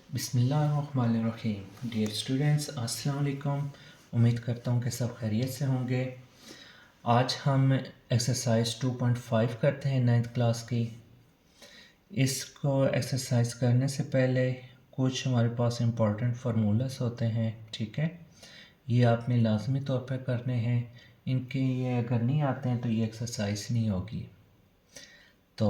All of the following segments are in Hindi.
बिस्मिल्लाहिर्रहमानिर्रहीम। डियर स्टूडेंट्स, अस्सलाम वालेकुम। उम्मीद करता हूँ कि सब खैरियत से होंगे। आज हम एक्सरसाइज 2.5 करते हैं 9th क्लास की। इसको एक्सरसाइज करने से पहले कुछ हमारे पास इम्पोर्टेंट फार्मूलास होते हैं, ठीक है। ये आपने लाजमी तौर पर करने हैं। इनके ये अगर नहीं आते हैं तो ये एक्सरसाइज नहीं होगी। तो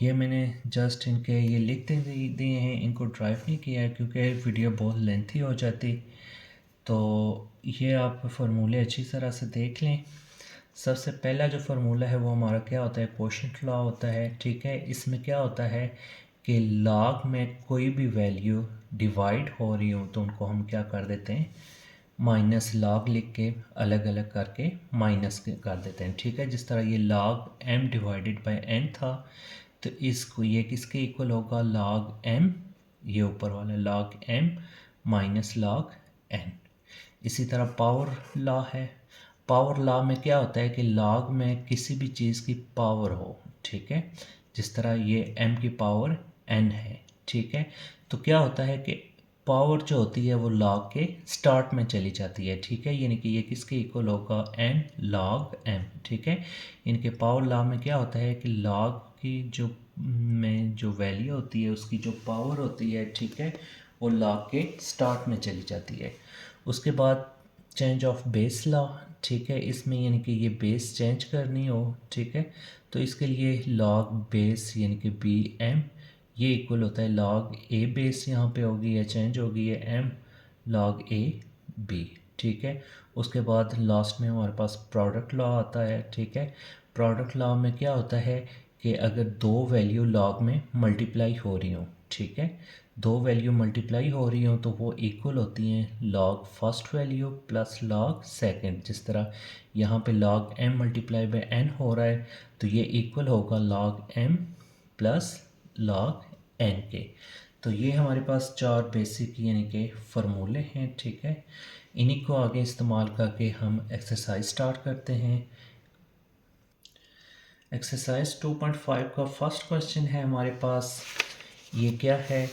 ये मैंने जस्ट इनके ये लिखते दिए हैं, इनको ड्राइव नहीं किया है क्योंकि वीडियो बहुत लेंथी हो जाती। तो ये आप फार्मूले अच्छी तरह से देख लें। सबसे पहला जो फार्मूला है वो हमारा क्या होता है, कोशेंट लॉ होता है, ठीक है। इसमें क्या होता है कि लॉग में कोई भी वैल्यू डिवाइड हो रही हो तो उनको हम क्या कर देते हैं, माइनस लॉग लिख के अलग अलग करके माइनस कर देते हैं, ठीक है। जिस तरह ये log m divided by n था, तो इसको ये किसके इक्वल होगा, लॉग m, ये ऊपर वाला log m minus log n। इसी तरह पावर लॉ है। पावर लॉ में क्या होता है कि लॉग में किसी भी चीज़ की पावर हो, ठीक है। जिस तरह ये m की पावर n है, ठीक है। तो क्या होता है कि पावर जो होती है वो लॉग के स्टार्ट में चली जाती है, ठीक है। यानी कि ये किसके इक्वल होगा, n log m, ठीक है। इनके पावर लॉ में क्या होता है कि लॉग की जो वैल्यू होती है उसकी जो पावर होती है, ठीक है, वो लॉग के स्टार्ट में चली जाती है। उसके बाद चेंज ऑफ बेस लॉ, ठीक है। इसमें यानी कि ये बेस चेंज करनी हो, ठीक है, तो इसके लिए लॉग बेस यानी कि बी एम, ये इक्वल होता है लॉग ए बेस, यहाँ पे होगी या चेंज होगी है एम लॉग ए बी, ठीक है। उसके बाद लास्ट में हमारे पास प्रोडक्ट लॉ आता है, ठीक है। प्रोडक्ट लॉ में क्या होता है कि अगर दो वैल्यू लॉग में मल्टीप्लाई हो रही हो, ठीक है, दो वैल्यू मल्टीप्लाई हो रही हो तो वो इक्वल होती हैं log first value plus log second. जिस तरह यहाँ पे log m multiply by n हो रहा है तो ये इक्वल होगा log m plus log n के। तो ये हमारे पास चार बेसिक यानी कि फार्मूले हैं, ठीक है। इन्हीं को आगे इस्तेमाल करके हम एक्सरसाइज स्टार्ट करते हैं। एक्सरसाइज 2.5 का फर्स्ट क्वेश्चन है हमारे पास। ये क्या है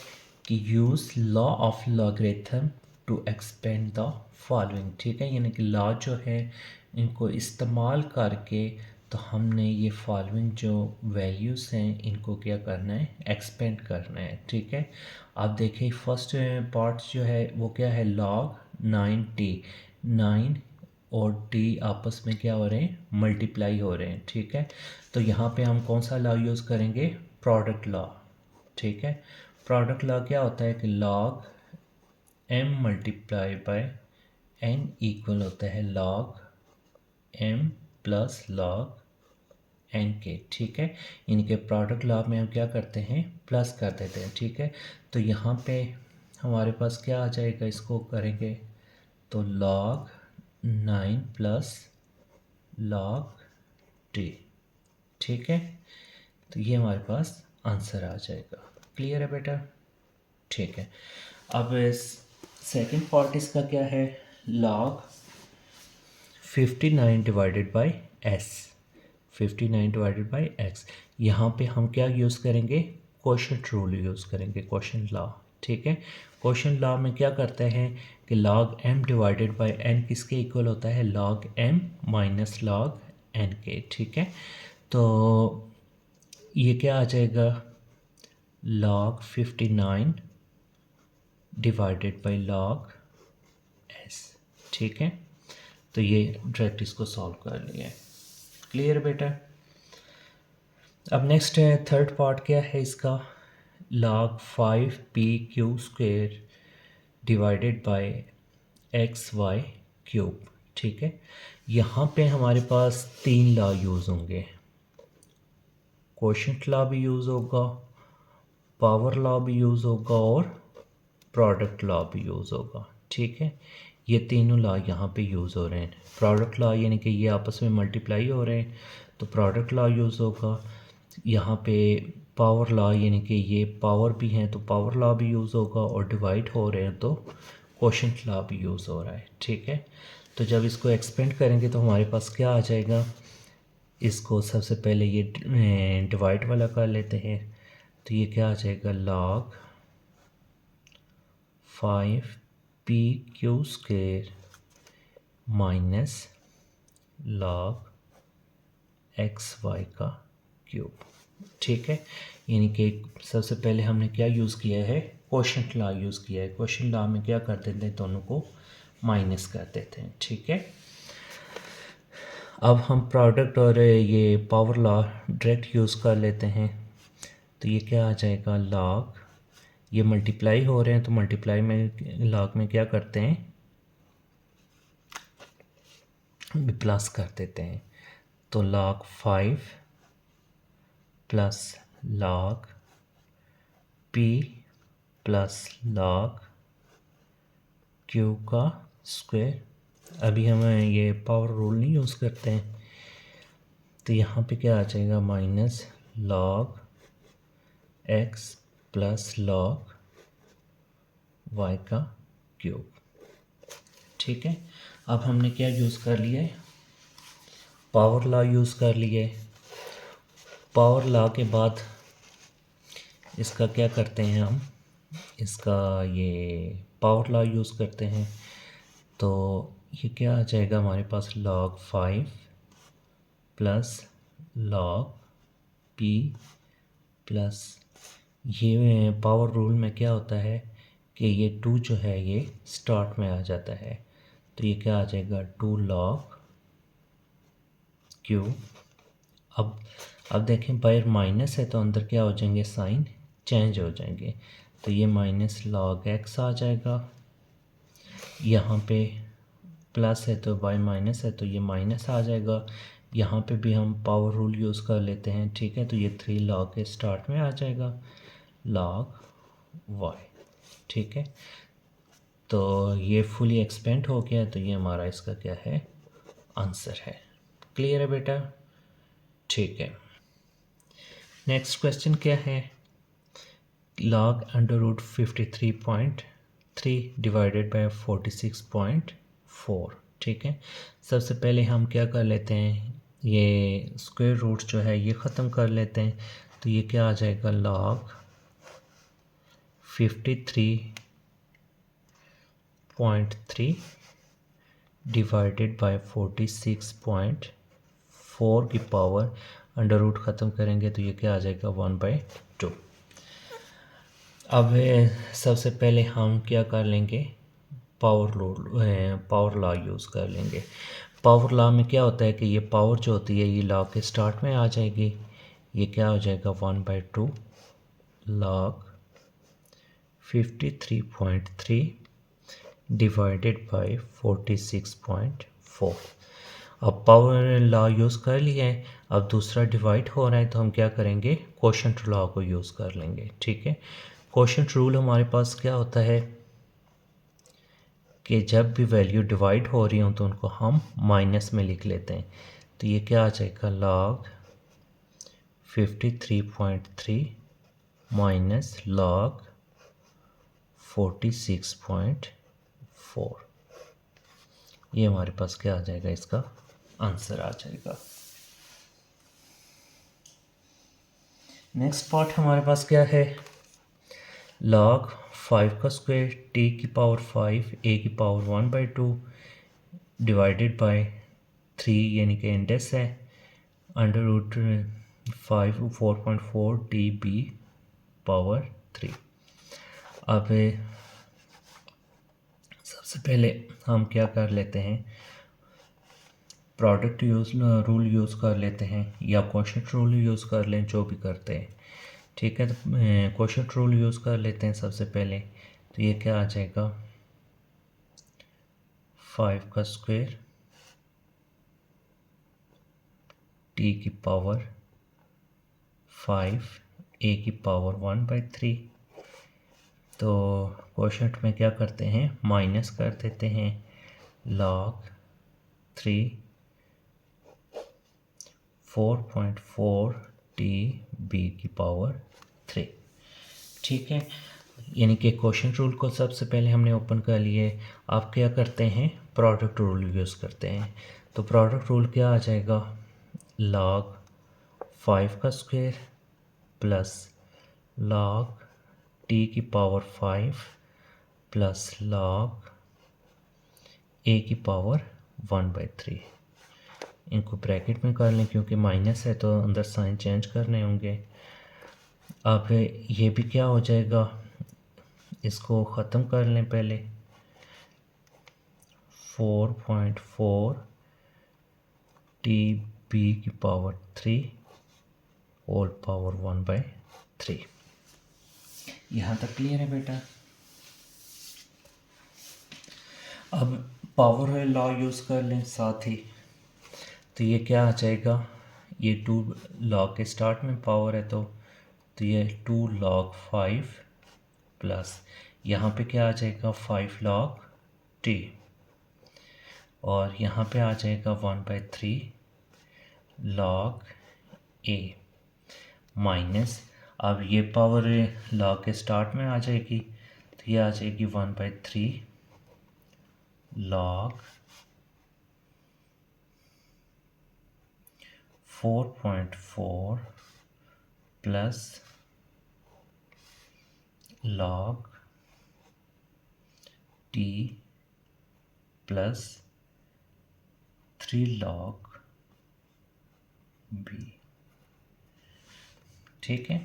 कि use law of logarithm to expand the following, ठीक है। यानी कि लॉ जो है इनको इस्तेमाल करके तो हमने ये फॉलोइंग जो वैल्यूज़ हैं इनको क्या करना है, एक्सपेंड करना है, ठीक है। आप देखिए फर्स्ट पार्ट जो है वो क्या है, लॉग 9t, 9 और t आपस में क्या हो रहे हैं, मल्टीप्लाई हो रहे हैं, ठीक है। तो यहाँ पे हम कौन सा लॉ यूज़ करेंगे, प्रोडक्ट लॉ, ठीक है। प्रोडक्ट लॉ क्या होता है कि log m multiply by n equal होता है log m plus log n के, ठीक है। इनके प्रोडक्ट लॉ में हम क्या करते हैं, प्लस कर देते हैं, ठीक है। तो यहाँ पे हमारे पास क्या आ जाएगा, इसको करेंगे तो लॉग 9 प्लस लॉग t, ठीक है। तो ये हमारे पास आंसर आ जाएगा। क्लियर है बेटा, ठीक है। अब सेकंड पार्ट इसका क्या है, log 59 divided by s, 59 divided by x। यहाँ पे हम क्या यूज़ करेंगे, क्वोशंट रूल यूज़ करेंगे, क्वोशंट लॉ, ठीक है। क्वोशंट लॉ में क्या करते हैं कि log m divided by n किसके इक्वल होता है, log m minus log n के, ठीक है। तो ये क्या आ जाएगा, log 59 divided by log s, ठीक है। तो ये डायरेक्ट इसको सॉल्व कर लिया है। क्लियर बेटा। अब नेक्स्ट है थर्ड पार्ट, क्या है इसका, log 5p cube square divided by x y cube, ठीक है। यहाँ पे हमारे पास तीन लॉ यूज़ होंगे, क्वोशंट लॉ भी यूज़ होगा, पावर लॉ भी यूज़ होगा और प्रोडक्ट लॉ भी यूज़ होगा, ठीक है। ये तीनों लॉ यहाँ पे यूज़ हो रहे हैं। प्रोडक्ट लॉ यानी कि ये आपस में मल्टीप्लाई हो रहे हैं तो प्रोडक्ट लॉ यूज़ होगा। यहाँ पे पावर लॉ यानी कि ये पावर भी हैं तो पावर लॉ भी यूज़ होगा, और डिवाइड हो रहे हैं तो क्वोशंट लॉ भी यूज़ हो रहा है, ठीक है। तो जब इसको एक्सपेंड करेंगे तो हमारे पास क्या आ जाएगा, इसको सबसे पहले ये डिवाइड वाला कर लेते हैं। तो ये क्या आ जाएगा, log 5p² minus log xy का क्यूब। ठीक है, यानी कि सबसे पहले हमने क्या यूज़ किया है, क्वोशंट लॉ यूज़ किया है। क्वोशंट लॉ में क्या करते थे, दोनों को माइनस करते थे। ठीक है, अब हम प्रोडक्ट और ये पावर लॉ डायरेक्ट यूज़ कर लेते हैं। तो ये क्या आ जाएगा, लॉग, ये मल्टीप्लाई हो रहे हैं तो मल्टीप्लाई में लॉग में क्या करते हैं, प्लस कर देते हैं। तो log 5 plus log p plus log q का स्क्वायर। अभी हम ये पावर रूल नहीं यूज़ करते हैं, तो यहाँ पे क्या आ जाएगा, minus log x plus log y का क्यूब। ठीक है, अब हमने क्या यूज़ कर लिया है, पावर लॉ यूज़ कर लिए। पावर लॉ के बाद इसका क्या करते हैं हम, इसका ये पावर लॉ यूज़ करते हैं। तो ये क्या आ जाएगा हमारे पास, log 5 plus log p plus, ये पावर रूल में क्या होता है कि ये 2 जो है ये स्टार्ट में आ जाता है। तो ये क्या आ जाएगा, 2 log क्यूब। अब देखें बाहर माइनस है तो अंदर क्या हो जाएंगे, साइन चेंज हो जाएंगे। तो ये माइनस log x आ जाएगा, यहाँ पे प्लस है तो बाय माइनस है तो ये माइनस आ जाएगा। यहाँ पे भी हम पावर रूल यूज़ कर लेते हैं। ठीक है, तो ये 3 log के स्टार्ट में आ जाएगा log y। ठीक है, तो ये फुली एक्सपेंड हो गया, तो ये हमारा इसका क्या है, आंसर है। क्लियर है बेटा? ठीक है, नेक्स्ट क्वेश्चन क्या है, log √53.3 डिवाइडेड बाय 46.4। ठीक है, सबसे पहले हम क्या कर लेते हैं, ये स्क्वायर रूट जो है ये ख़त्म कर लेते हैं। तो ये क्या आ जाएगा, log 53.3 डिवाइडेड बाय 46.4 की पावर, अंडर रूट ख़त्म करेंगे तो ये क्या आ जाएगा, 1/2। अब सबसे पहले हम क्या कर लेंगे, पावर लॉ यूज़ कर लेंगे। पावर लॉ में क्या होता है कि ये पावर जो होती है ये लॉ के स्टार्ट में आ जाएगी। ये क्या हो जाएगा, 1/2 log 53.3 डिवाइडेड बाय 46.4। अब पावर लॉ यूज़ कर लिया है, अब दूसरा डिवाइड हो रहा है तो हम क्या करेंगे, क्वोशंट लॉ को यूज़ कर लेंगे। ठीक है, क्वोशंट रूल हमारे पास क्या होता है कि जब भी वैल्यू डिवाइड हो रही हो तो उनको हम माइनस में लिख लेते हैं। तो ये क्या आ जाएगा, log 53.3 माइनस log 46.4। ये हमारे पास क्या आ जाएगा, इसका आंसर आ जाएगा। नेक्स्ट पार्ट हमारे पास क्या है, log 5 का स्क्वायर t की पावर 5 a की पावर 1/2 डिवाइडेड बाय 3, यानी कि इंडेक्स है, under root 4.4 t b power 3। अब सबसे पहले हम क्या कर लेते हैं, प्रोडक्ट रूल यूज़ कर लेते हैं या क्वोशंट रूल यूज़ कर लें, जो भी करते हैं। ठीक है, तो क्वोशंट रूल यूज़ कर लेते हैं सबसे पहले। तो ये क्या आ जाएगा, 5 का स्क्वायर t की पावर 5 a की पावर 1/3। तो क्वोशंट में क्या करते हैं, माइनस कर देते हैं, log 3 4.4 t b की पावर 3। ठीक है, यानी कि क्वोशंट रूल को सबसे पहले हमने ओपन कर लिए। आप क्या करते हैं, प्रोडक्ट रूल यूज़ करते हैं। तो प्रोडक्ट रूल क्या आ जाएगा, log 5 का स्क्वायर प्लस log t की पावर 5 प्लस लॉग ए की पावर 1/3। इनको ब्रैकेट में कर लें क्योंकि माइनस है तो अंदर साइन चेंज करने होंगे। अब ये भी क्या हो जाएगा, इसको ख़त्म कर लें पहले। 4.4 टी बी की पावर 3 होल पावर 1/3। यहाँ तक क्लियर है बेटा। अब पावर लॉ यूज़ कर लें साथ ही, तो ये क्या आ जाएगा, ये 2 लॉग के स्टार्ट में पावर है तो ये 2 log 5 प्लस यहाँ पे क्या आ जाएगा 5 log t, और यहाँ पे आ जाएगा 1/3 log a माइनस, अब ये पावर लॉग के स्टार्ट में आ जाएगी तो ये आ जाएगी 1/3 log 4.4 plus log t plus 3 log b। ठीक है,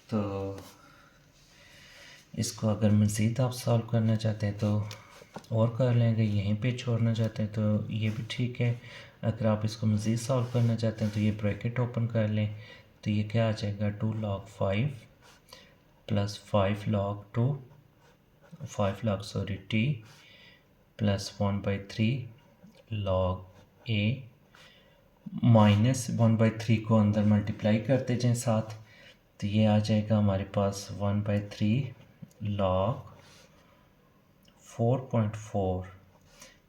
तो इसको अगर मज़ीद आप सॉल्व करना चाहते हैं तो और कर लेंगे, यहीं पे छोड़ना चाहते हैं तो ये भी ठीक है। अगर आप इसको मज़ीद सॉल्व करना चाहते हैं तो ये ब्रैकेट ओपन कर लें, तो ये क्या आ जाएगा 2 log 5 plus 5 log t plus 1/3 log a minus 1/3 को अंदर मल्टीप्लाई करते जाएं साथ, तो ये आ जाएगा हमारे पास 1/3 log 4.4,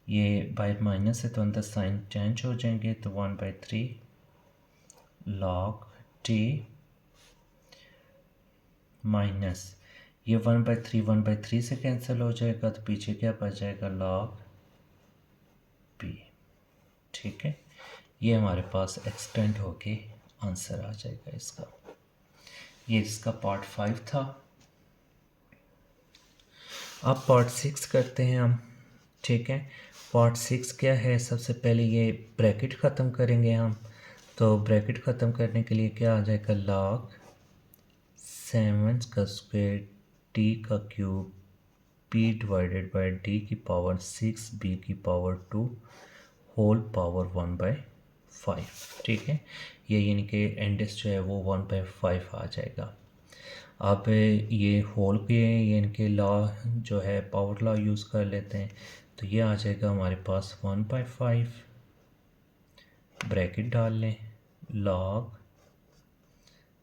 ये बाय माइनस है तो अंदर साइन चेंज हो जाएंगे, तो 1/3 log t माइनस ये 1/3 से कैंसिल हो जाएगा तो पीछे क्या बच जाएगा log b। ठीक है, ये हमारे पास एक्सटेंड होके आंसर आ जाएगा इसका। ये इसका पार्ट 5 था। अब पार्ट 6 करते हैं हम। ठीक है, पार्ट 6 क्या है, सबसे पहले ये ब्रैकेट ख़त्म करेंगे हम। तो ब्रैकेट ख़त्म करने के लिए क्या आ जाएगा log 7 का स्क्वायर टी का cube p divided by d की पावर 6 b की पावर 2 होल पावर 1/5। ठीक है, ये यानी कि एंडेस जो है वो 1/5 आ जाएगा। अब ये होल के यानी कि लॉ जो है पावर लॉ यूज़ कर लेते हैं, तो ये आ जाएगा हमारे पास 1/5 ब्रैकेट डाल लें log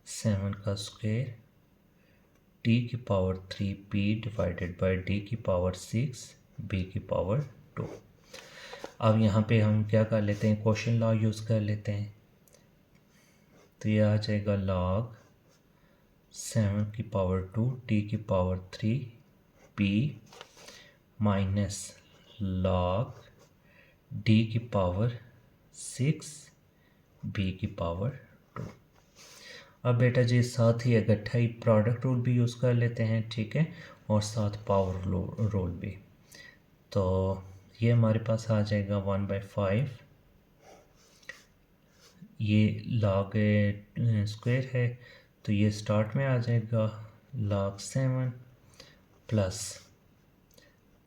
7 का स्क्वायर t की power 3 p divided by d की पावर 6 b की पावर 2। अब यहाँ पे हम क्या कर लेते हैं, क्वोशिएंट लॉ यूज़ कर लेते हैं, तो ये आ जाएगा log 7 की पावर 2 t की power 3 p minus log d की पावर 6 b की पावर 2। अब बेटा जी साथ ही इकट्ठा ही प्रोडक्ट रूल भी यूज़ कर लेते हैं। ठीक है, और साथ पावर रूल भी, तो ये हमारे पास आ जाएगा 1/5, ये log स्क्वायर है तो ये स्टार्ट में आ जाएगा log 7 plus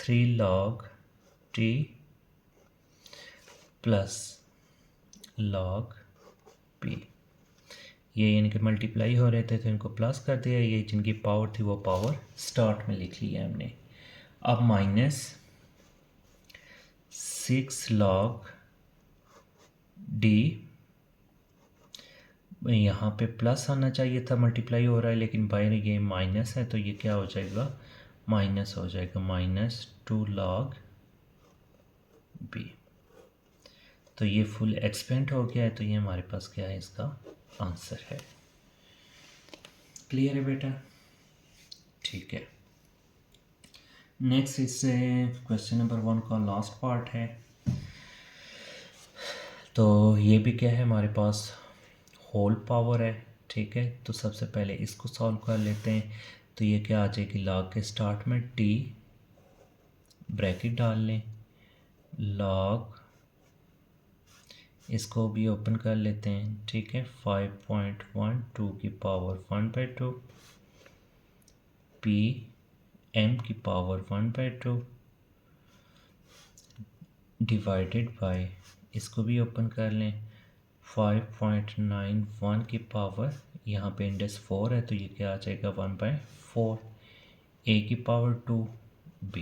3 log t plus log p। ये यानी कि मल्टीप्लाई हो रहे थे तो इनको प्लस कर दिया, ये जिनकी पावर थी वो पावर स्टार्ट में लिख लिया हमने। अब माइनस 6 log d, यहाँ पे प्लस आना चाहिए था, मल्टीप्लाई हो रहा है लेकिन बाहर ये माइनस है तो ये क्या हो जाएगा माइनस हो जाएगा, -2 log b। तो ये फुल एक्सपेंड हो गया है, तो ये हमारे पास क्या है, इसका आंसर है। क्लियर है बेटा? ठीक है, नेक्स्ट इससे क्वेश्चन नंबर 1 का लास्ट पार्ट है। तो ये भी क्या है, हमारे पास होल पावर है। ठीक है, तो सबसे पहले इसको सॉल्व कर लेते हैं। तो ये क्या आ जाएगी, log के स्टार्ट में t ब्रैकेट डाल लें, log इसको भी ओपन कर लेते हैं, ठीक है, 5.12 की पावर 1/2 p m की पावर 1/2 डिवाइडेड बाय, इसको भी ओपन कर लें, 5.91 की पावर, यहाँ पे इंडेक्स 4 है तो ये क्या आ जाएगा 1/4 a की पावर 2 b।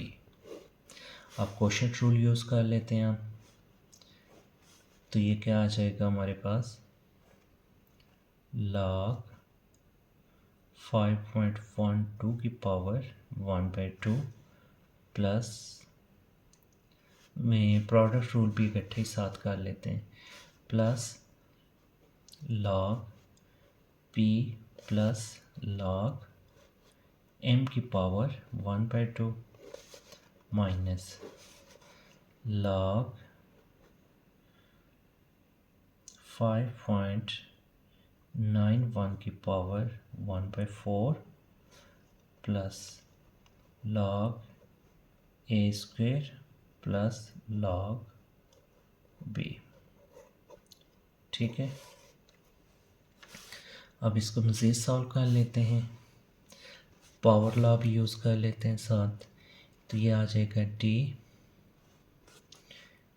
अब क्वोशिएंट रूल यूज़ कर लेते हैं हम, तो ये क्या आ जाएगा हमारे पास, log 5.12 की पावर 1/2 प्लस में प्रोडक्ट रूल भी इकट्ठे ही साथ कर लेते हैं, plus log p plus log m की पावर 1/2 माइनस log 5.91 की power 1/4 plus log a square plus log b, ठीक है। अब इसको मज़ीद सॉल्व कर लेते हैं, पावर लॉ भी यूज़ कर लेते हैं साथ, तो ये आ जाएगा t,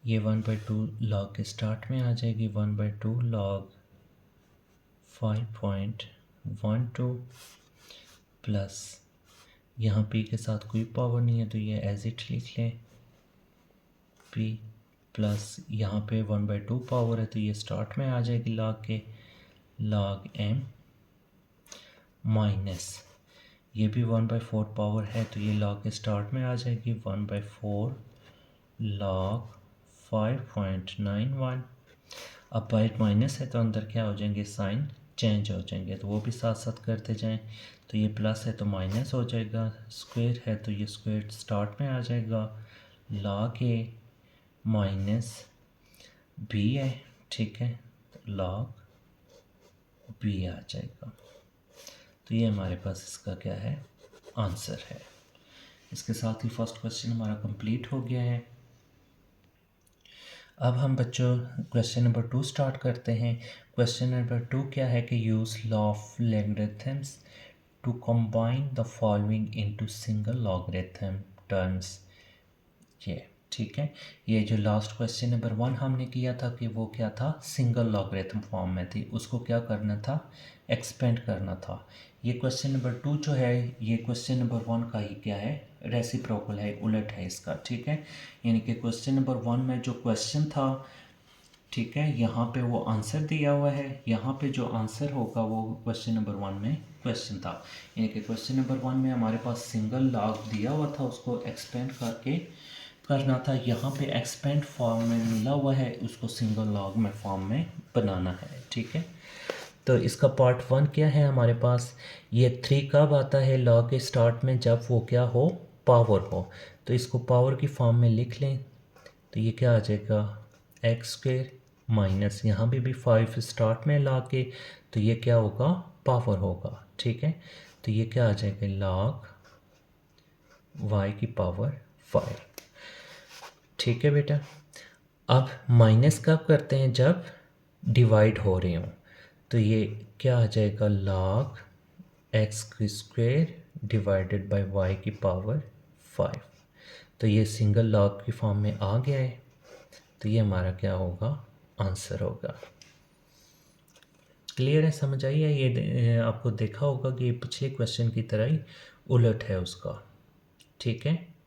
ये 1/2 log के स्टार्ट में आ जाएगी, 1/2 log 5.12 प्लस यहाँ p के साथ कोई पावर नहीं है तो ये एज इट लिख लें, p प्लस यहाँ पे 1/2 पावर है तो ये स्टार्ट में आ जाएगी log के, log m माइनस ये भी 1/4 पावर है तो ये log के स्टार्ट में आ जाएगी, 1/4 log 5.91। अब बाइट माइनस है तो अंदर क्या हो जाएंगे, साइन चेंज हो जाएंगे, तो वो भी साथ साथ करते जाएं, तो ये प्लस है तो माइनस हो जाएगा, स्क्वायर है तो ये स्क्वायर स्टार्ट में आ जाएगा, log a माइनस b है, ठीक है, तो log b आ जाएगा। तो ये हमारे पास इसका क्या है, आंसर है। इसके साथ ही फर्स्ट क्वेश्चन हमारा कंप्लीट हो गया है। अब हम बच्चों क्वेश्चन नंबर 2 स्टार्ट करते हैं। क्वेश्चन नंबर 2 क्या है कि use law of logarithms to combine the following into single logarithm terms, ये ठीक है। ये जो लास्ट क्वेश्चन नंबर 1 हमने किया था कि वो क्या था, सिंगल लॉगरिथम फॉर्म में थी, उसको क्या करना था, एक्सपेंड करना था। ये क्वेश्चन नंबर 2 जो है ये क्वेश्चन नंबर 1 का ही क्या है, रेसिप्रोकल है, उलट है इसका, ठीक है। यानी कि क्वेश्चन नंबर 1 में जो क्वेश्चन था, ठीक है, यहाँ पे वो आंसर दिया हुआ है, यहाँ पे जो आंसर होगा वो क्वेश्चन नंबर 1 में क्वेश्चन था। यानी कि क्वेश्चन नंबर 1 में हमारे पास सिंगल लॉग दिया हुआ था, उसको एक्सपेंड करके करना था, यहाँ पे एक्सपेंड फॉर्म में मिला हुआ है, उसको सिंगल लॉग में फॉर्म में बनाना है, ठीक है। तो इसका पार्ट 1 क्या है हमारे पास, ये 3 कब आता है लॉग के स्टार्ट में, जब वो क्या हो, पावर हो, तो इसको पावर की फॉर्म में लिख लें, तो ये क्या आ जाएगा, एक्स स्क्वेयर माइनस यहाँ भी 5 स्टार्ट में ला के, तो ये क्या होगा, पावर होगा, ठीक है। तो ये क्या आ जाएगा, लॉग वाई की पावर 5, ठीक है बेटा। अब माइनस कब करते हैं, जब डिवाइड हो रहे हों, तो ये क्या आ जाएगा, log x square divided bye y की पावर 5, तो ये सिंगल लॉग की फॉर्म में आ गया है, तो ये हमारा क्या होगा, आंसर होगा। क्लियर है, समझ आई है, ये आपको देखा होगा कि पिछले क्वेश्चन की तरह ही उलट है उसका, ठीक है।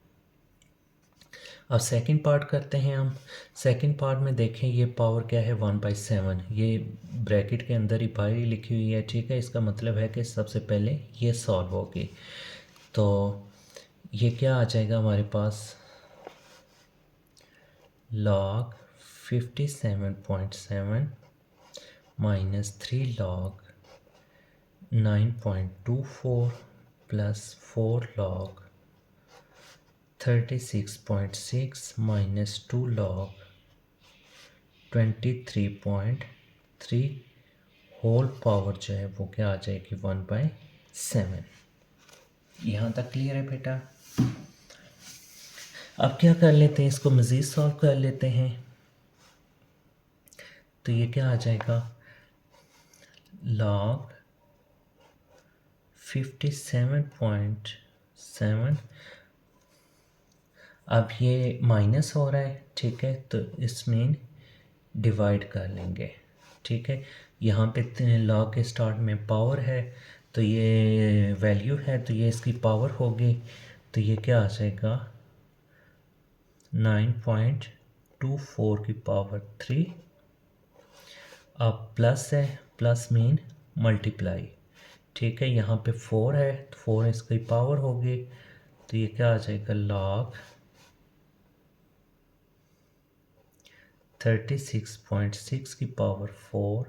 अब सेकंड पार्ट करते हैं हम। सेकंड पार्ट में देखें ये पावर क्या है, 1/7, ये ब्रैकेट के अंदर ही बाहर ही लिखी हुई है, ठीक है। इसका मतलब है कि सबसे पहले ये सॉल्व होगी, तो ये क्या आ जाएगा हमारे पास, log 57.7 minus 3 log 9.24 plus 4 log 36.6 minus 2 log 23.3 whole power जो है वो क्या आ जाएगी, 1/7, यहाँ तक क्लियर है बेटा? अब क्या कर लेते हैं, इसको मज़ीद सॉल्व कर लेते हैं। तो ये क्या आ जाएगा, log 57.7। अब ये माइनस हो रहा है, ठीक है, तो इसमें डिवाइड कर लेंगे, ठीक है। यहाँ पे लॉग के स्टार्ट में पावर है, तो ये वैल्यू है, तो ये इसकी पावर होगी, तो ये क्या आ जाएगा 9.24 की पावर 3। अब प्लस है, प्लस मीन मल्टीप्लाई, ठीक है। यहाँ पे 4 है, तो 4 इसकी पावर होगी, तो ये क्या आ जाएगा log 36.6 की पावर 4,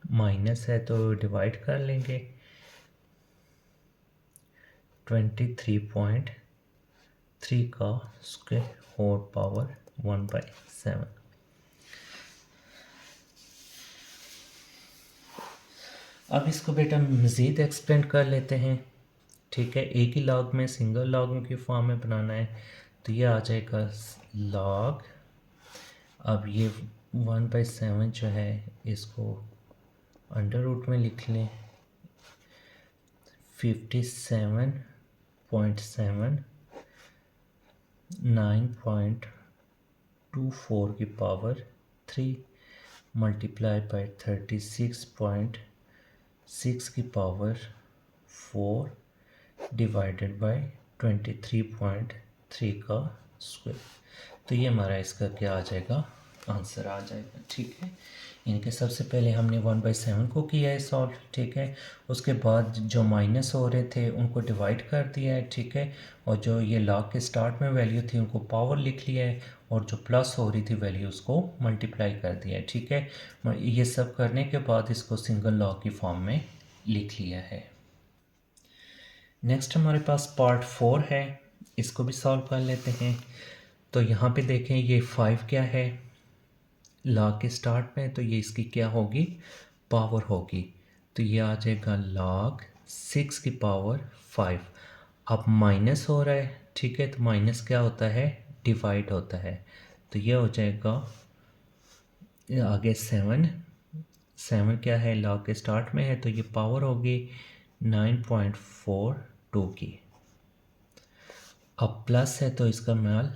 माइनस है तो डिवाइड कर लेंगे 23.3 का स्क्वायर होल पावर 1/7। अब इसको बेटा मज़ीद एक्सपेंड कर लेते हैं, ठीक है। एक ही लॉग में सिंगल लॉग की फॉर्म में बनाना है, तो ये आ जाएगा लॉग, अब ये 1/7 जो है इसको अंडर रूट में लिख लें, 57.7 9.24 की पावर 3 मल्टीप्लाई बाई 36.6 की पावर 4 डिवाइडेड बाई 23.3 का स्क्वायर। तो ये हमारा इसका क्या आ जाएगा, आंसर आ जाएगा, ठीक है। इनके सबसे पहले हमने 1/7 को किया है सॉल्व, ठीक है। उसके बाद जो माइनस हो रहे थे उनको डिवाइड कर दिया है, ठीक है। और जो ये लॉग के स्टार्ट में वैल्यू थी उनको पावर लिख लिया है, और जो प्लस हो रही थी वैल्यू उसको मल्टीप्लाई कर दिया है, ठीक है। ये सब करने के बाद इसको सिंगल लॉग की फॉर्म में लिख लिया है। नेक्स्ट हमारे पास पार्ट 4 है, इसको भी सॉल्व कर लेते हैं। तो यहाँ पे देखें ये 5 क्या है लॉग के स्टार्ट में, तो ये इसकी क्या होगी, पावर होगी, तो ये आ जाएगा log 6 की पावर 5। अब माइनस हो रहा है, ठीक है, तो माइनस क्या होता है, डिवाइड होता है, तो ये हो जाएगा आगे 7 क्या है लॉग के स्टार्ट में है, तो ये पावर होगी 9.42 की। अब प्लस है तो इसका मान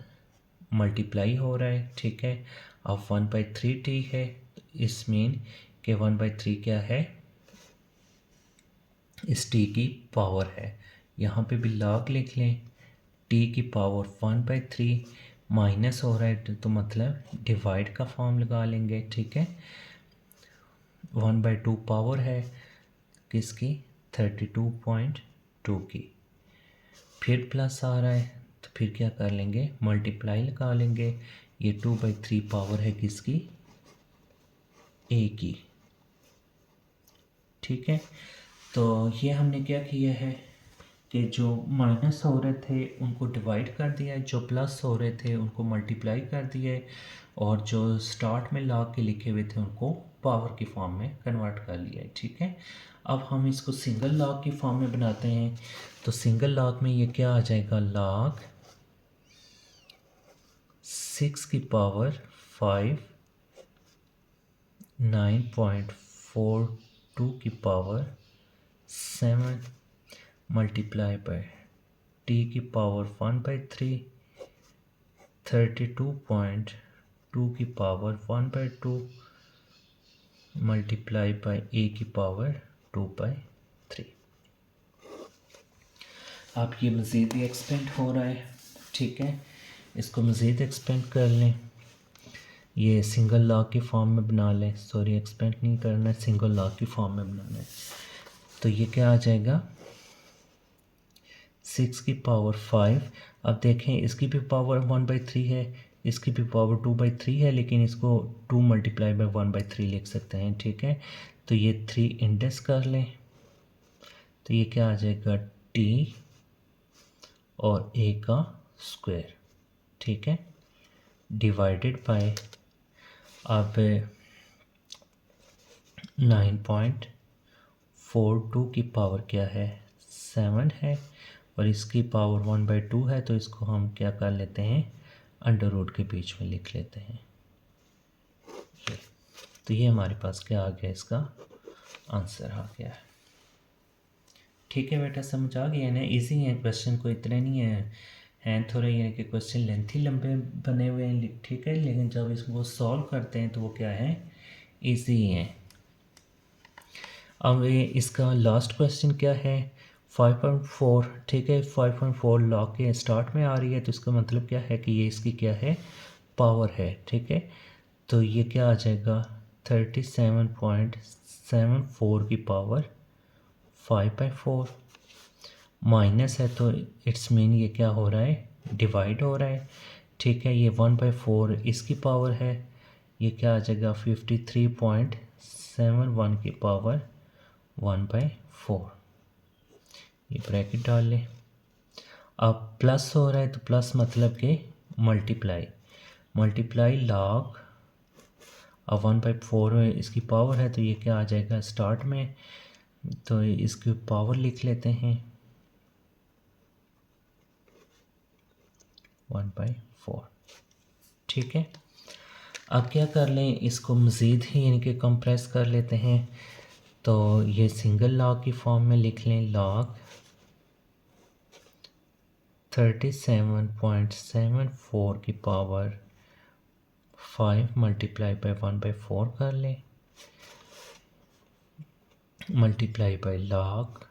मल्टीप्लाई हो रहा है, ठीक है। अब 1/3t है, इस मीन के 1/3 क्या है, इस t की पावर है। यहाँ पे भी log लिख लें, t की पावर 1/3 माइनस हो रहा है तो मतलब डिवाइड का फॉर्म लगा लेंगे, ठीक है। 1/2 पावर है किसकी, 32.2 की। फिर प्लस आ रहा है तो फिर क्या कर लेंगे, मल्टीप्लाई लगा लेंगे। ये 2/3 पावर है किसकी, a की, ठीक है। तो ये हमने क्या किया है कि जो माइनस हो रहे थे उनको डिवाइड कर दिया है, जो प्लस हो रहे थे उनको मल्टीप्लाई कर दिया है, और जो स्टार्ट में लॉग के लिखे हुए थे उनको पावर की फॉर्म में कन्वर्ट कर लिया है, ठीक है। अब हम इसको सिंगल लॉग की फॉर्म में बनाते हैं, तो सिंगल लॉग में ये क्या आ जाएगा, log 6 की पावर 5 9.42 की पावर 7 मल्टीप्लाई बाय t की पावर 1/3 32.2 की पावर 1/2 मल्टीप्लाई बाय a की पावर 2/3। अब ये मज़ीद भी एक्सपेंड हो रहा है, ठीक है। इसको मज़ीद एक्सपेंड कर लें, ये सिंगल लॉग की फॉर्म में बना लें, सॉरी एक्सपेंड नहीं करना है, सिंगल लॉग की फॉर्म में बनाना है। तो ये क्या आ जाएगा 6 की पावर 5। अब देखें इसकी भी पावर 1/3 है, इसकी भी पावर 2/3 है, लेकिन इसको 2 मल्टीप्लाई बाई 1/3 लिख सकते हैं, ठीक है। तो ये 3 इंडेक्स कर लें, तो ये क्या आ जाएगा t और a का स्क्वायर, ठीक है, डिवाइडेड बाय अब 9.42 की पावर क्या है 7 है और इसकी पावर 1/2 है, तो इसको हम क्या कर लेते हैं, अंडर रूट के बीच में लिख लेते हैं। ये तो ये हमारे पास क्या आ गया, इसका आंसर आ गया है। ठीक है बेटा, समझ आ गया ना, इजी है क्वेश्चन, को इतने नहीं हैं थोड़े ये कि क्वेश्चन लेंथी लंबे बने हुए हैं, ठीक है, लेकिन जब इसको सॉल्व करते हैं तो वो क्या है, इजी है। अब ये इसका लास्ट क्वेश्चन क्या है, 5.4, ठीक है, 5.4 लॉग के स्टार्ट में आ रही है, तो इसका मतलब क्या है कि ये इसकी क्या है, पावर है, ठीक है। तो ये क्या आ जाएगा, 37.74 की पावर 5/4, माइनस है तो इट्स मीन ये क्या हो रहा है, डिवाइड हो रहा है, ठीक है। ये 1/4 इसकी पावर है, ये क्या आ जाएगा, 53.71 की पावर 1/4, ये ब्रैकेट डाल लें। अब प्लस हो रहा है तो प्लस मतलब कि मल्टीप्लाई लॉग, अब 1/4 इसकी पावर है तो ये क्या आ जाएगा स्टार्ट में, तो इसकी पावर लिख लेते हैं 1/4, ठीक है। अब क्या कर लें, इसको मज़ीद ही यानी कि कंप्रेस कर लेते हैं, तो ये सिंगल लॉग की फॉर्म में लिख लें, लॉग 37.74 की पावर 5 मल्टीप्लाई बाई 1/4 कर लें, मल्टीप्लाई बाई लॉग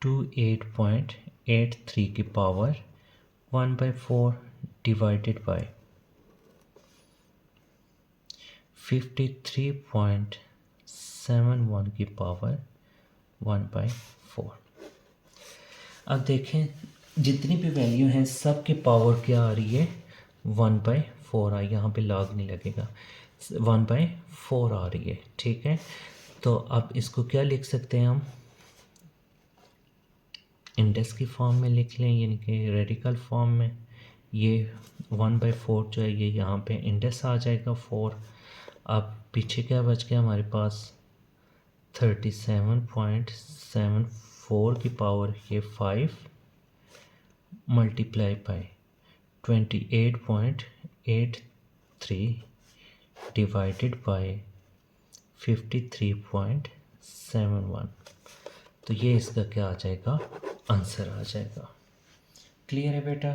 28.83 की पावर 1/4 डिवाइडेड बाई 53.71 की पावर 1/4। अब देखें जितनी भी वैल्यू हैं सब की पावर क्या आ रही है, 1/4 आ, यहाँ पे लॉग नहीं लगेगा, 1/4 आ रही है, ठीक है। तो अब इसको क्या लिख सकते हैं हम, इंडेक्स की फॉर्म में लिख लें, यानी कि रेडिकल फॉर्म में। ये 1/4 जो है ये यहाँ पे इंडेक्स आ जाएगा 4। अब पीछे क्या बच गया हमारे पास, 37.74 की पावर ये 5 मल्टीप्लाई बाई 28.83 डिवाइडेड बाई 53.71, तो ये इसका क्या आ जाएगा, आंसर आ जाएगा। क्लियर है बेटा।